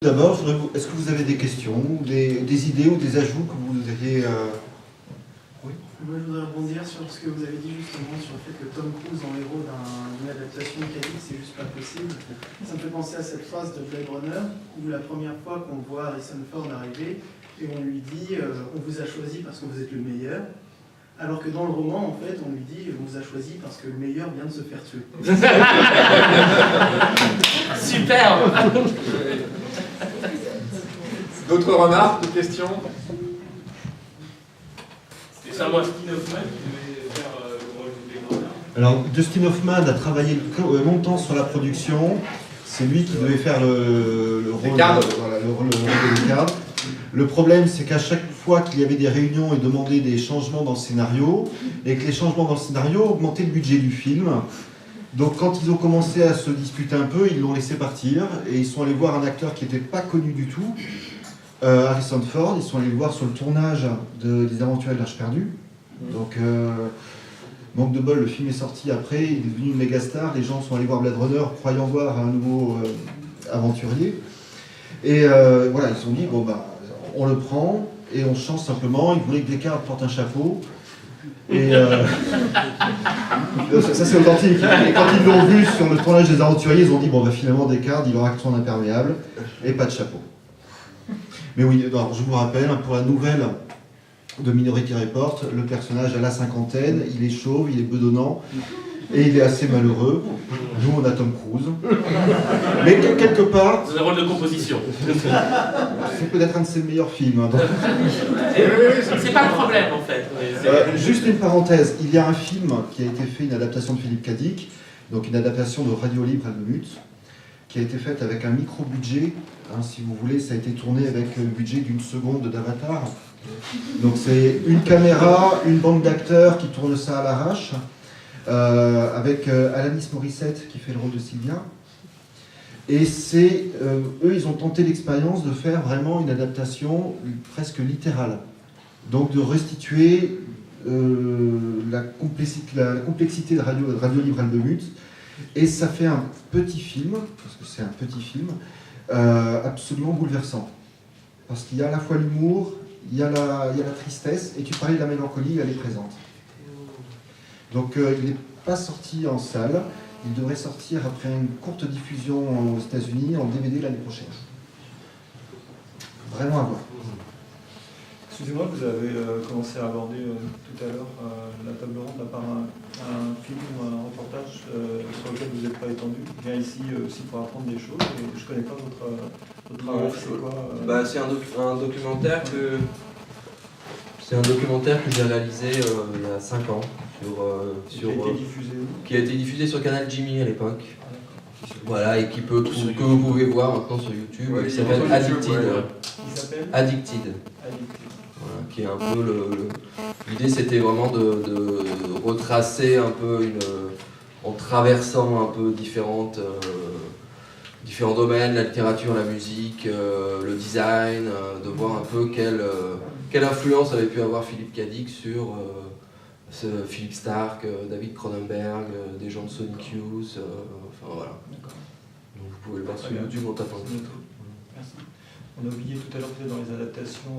D'abord, est-ce que vous avez des questions, des idées ou des ajouts que vous voudriez... Oui. Moi, je voudrais rebondir sur ce que vous avez dit justement sur le fait que Tom Cruise en héros d'une adaptation de Cadix, c'est juste pas possible. Ça me fait penser à cette phrase de Blade Runner où la première fois qu'on voit Harrison Ford arriver et on lui dit on vous a choisi parce que vous êtes le meilleur. Alors que dans le roman, en fait, on lui dit on vous a choisi parce que le meilleur vient de se faire tuer. Super. D'autres remarques, d'autres questions? C'est ça, moi, Dustin Hoffman qui devait faire le rôle de Blade Runner. Alors, Dustin Hoffman a travaillé longtemps sur la production. C'est lui qui devait faire le rôle de Descartes. Le problème, c'est qu'à chaque fois qu'il y avait des réunions, il demandait des changements dans le scénario, et que les changements dans le scénario augmentaient le budget du film. Donc quand ils ont commencé à se disputer un peu, ils l'ont laissé partir, et ils sont allés voir un acteur qui n'était pas connu du tout, Harrison Ford. Ils sont allés le voir sur le tournage des Aventuriers de l'Arche perdue. Donc, manque de bol, le film est sorti après, il est devenu une méga star, les gens sont allés voir Blade Runner croyant voir un nouveau aventurier. Et voilà, ils se sont dit, bon bah, on le prend et on change simplement. Ils voulaient que Descartes porte un chapeau. Et ça c'est authentique. Et quand ils l'ont vu sur le tournage des Aventuriers, ils ont dit, bon bah finalement Descartes, il aura que son imperméable et pas de chapeau. Mais oui, alors, je vous rappelle, pour la nouvelle de Minority Report, le personnage a la cinquantaine, il est chauve, il est bedonnant, et il est assez malheureux. Nous, on a Tom Cruise. Mais quelque part... C'est un rôle de composition. C'est peut-être un de ses meilleurs films. Hein, c'est pas le problème, en fait. Juste une parenthèse, il y a un film qui a été fait, une adaptation de Philippe Cadic, donc une adaptation de Radio Libre Allemut, qui a été faite avec un micro-budget. Hein, si vous voulez, ça a été tourné avec le budget d'une seconde d'Avatar. Donc c'est une caméra, une bande d'acteurs qui tournent ça à l'arrache, avec Alanis Morissette qui fait le rôle de Sylvia. Et eux, ils ont tenté l'expérience de faire vraiment une adaptation presque littérale. Donc de restituer la complexité de Radio Libre Allemut. Et ça fait un petit film, parce que c'est un petit film, absolument bouleversant. Parce qu'il y a à la fois l'humour, il y a la tristesse, et tu parlais de la mélancolie, elle est présente. Donc il n'est pas sorti en salle, il devrait sortir après une courte diffusion aux États-Unis en DVD l'année prochaine. Vraiment à voir. Excusez-moi, vous avez commencé à aborder tout à l'heure la table ronde par un film ou un reportage sur lequel vous n'êtes pas étendu. Je viens ici aussi pour apprendre des choses et je ne connais pas votre travail. C'est quoi C'est un documentaire que j'ai réalisé il y a 5 ans. Qui a été diffusé sur Canal Jimmy à l'époque. Voilà, et que vous pouvez voir maintenant sur YouTube. Il s'appelle Addicted. Addicted. Voilà, qui est un peu l'idée, c'était vraiment de retracer un peu en traversant un peu différents domaines, la littérature, la musique, le design, de voir un peu quelle influence avait pu avoir Philippe Cadic sur Philippe Stark, David Cronenberg, des gens de Sonic Youth, enfin voilà. Donc vous pouvez le voir sur YouTube en tapant. Merci. On a oublié tout à l'heure peut-être dans les adaptations,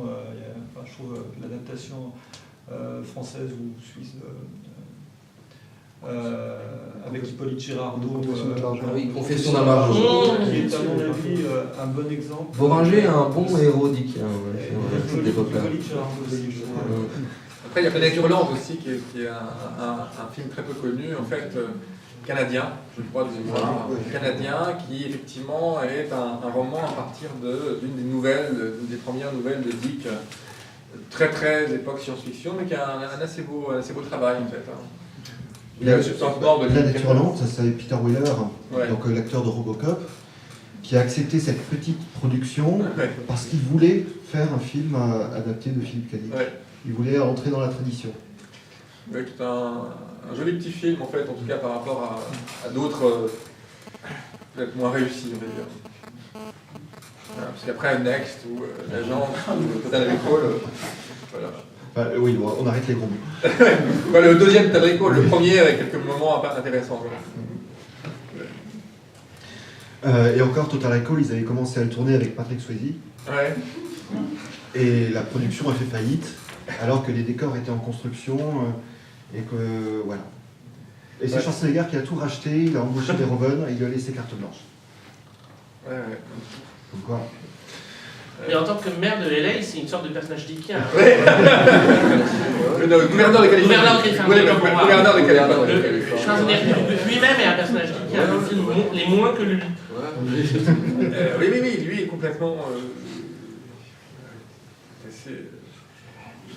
je trouve l'adaptation française ou suisse avec Hippolyte Girardot, Confession d'un margeau, qui est à mon avis un bon exemple. Boringer est un bon héros d'IK, cette époque-là. Après, il y a Fenêtre Hurlante aussi, qui est un film très peu connu, en fait, canadien, je crois, canadien, qui effectivement est un roman à partir d'une des premières nouvelles de Dick, très très époque science-fiction, mais qui a un assez beau travail en fait. La Fenêtre Hurlante, ça c'est Peter Weller, donc l'acteur de Robocop, qui a accepté cette petite production parce qu'il voulait faire un film adapté de Philippe Cadic. Il voulait entrer dans la tradition. Oui, c'est un joli petit film en fait, en tout cas par rapport à d'autres peut-être moins réussis, on va dire. Voilà, parce qu'après Next ou l'agent Total Recall, voilà. Oui, on arrête les gros mots. Le deuxième Total Recall, le premier avec quelques moments intéressants. Voilà. Et encore, Total Recall, ils avaient commencé à le tourner avec Patrick Swayze. Ouais. Et la production a fait faillite, alors que les décors étaient en construction, et que voilà. Et c'est Schwarzenegger qui a tout racheté, il a embauché Verhoeven, et il lui a laissé carte blanche. Ouais. Donc quoi. Mais en tant que maire de LA, c'est une sorte de personnage dickien. Ouais. Le gouverneur de Californie. Gouverneur de Californie. Schwarzenegger lui-même est un personnage dickien. Le film les moins que lui. Oui, lui est complètement...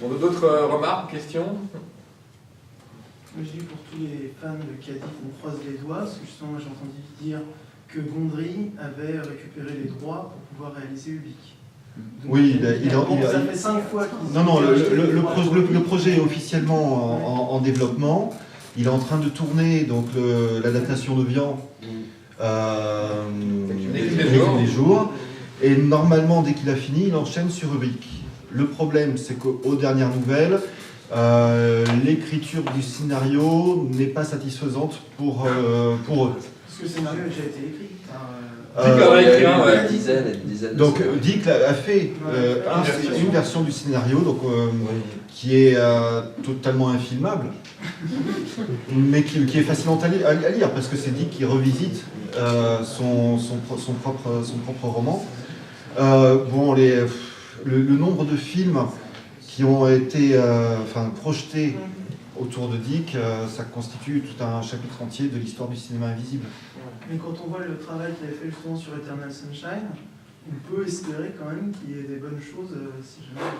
Bon, d'autres remarques, questions? Je dis pour tous les fans de Cadiz, on croise les doigts, parce que justement j'ai entendu dire que Gondry avait récupéré les droits pour pouvoir réaliser Ubik. Oui, ça fait 5 fois qu'ils... Non, le projet est officiellement en développement. Il est en train de tourner donc l'adaptation de Vian des jours. Et normalement, dès qu'il a fini, il enchaîne sur Ubik. Le problème, c'est qu'aux dernières nouvelles, l'écriture du scénario n'est pas satisfaisante pour eux. Parce que le scénario a déjà été écrit. Une dizaine. Donc Dick a fait une version du scénario donc, qui est totalement infilmable, mais qui est fascinante à lire parce que c'est Dick qui revisite son propre roman. Le nombre de films qui ont été projetés autour de Dick, ça constitue tout un chapitre entier de l'histoire du cinéma invisible. Mais quand on voit le travail qu'il avait fait justement sur Eternal Sunshine, on peut espérer quand même qu'il y ait des bonnes choses si jamais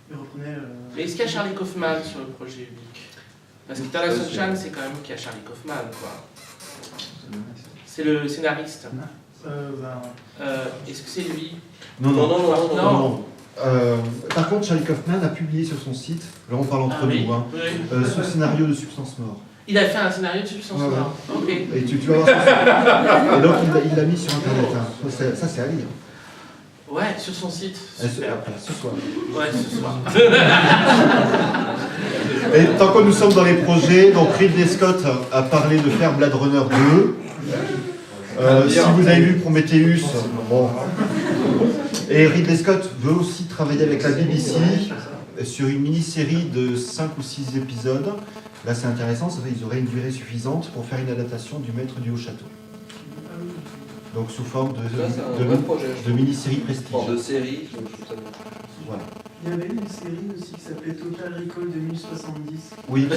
il reprenait... Mais est-ce qu'il y a Charlie Kaufman sur le projet Ubik? Parce que Eternal Sunshine, c'est quand même qu'il y a Charlie Kaufman, quoi. C'est le scénariste. Est-ce que c'est lui? Non. Par contre, Charlie Kaufman a publié sur son site, là on parle entre nous, ce scénario de Substance Mort. Il a fait un scénario de Substance Mort. Ok. Et tu vas voir et donc il l'a mis sur internet. Ça c'est à lire. Ouais, sur son site. Super. Ce soir. Ouais, ce soir. Et tant que nous sommes dans les projets, donc Ridley Scott a parlé de faire Blade Runner 2. Si vous avez vu Prometheus, bon. Et Ridley Scott veut aussi travailler avec la BBC sur une mini-série de 5 ou 6 épisodes. Là c'est intéressant, ils auraient une durée suffisante pour faire une adaptation du Maître du Haut-Château. Donc sous forme de mini-série prestige. De série, voilà. Il y avait une série aussi qui s'appelait Total Recall 2070. Oui.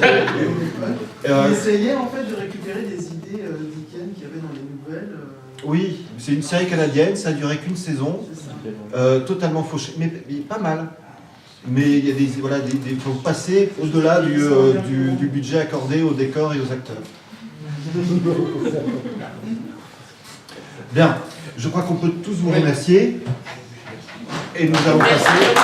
Il essayait en fait de récupérer des idées Dickens qu'il y avait dans les nouvelles. Oui, c'est une série canadienne, ça a duré qu'une saison, totalement fauchée, mais pas mal. Mais il y a faut passer au-delà du budget accordé aux décors et aux acteurs. Bien, je crois qu'on peut tous vous remercier. Et nous allons passer...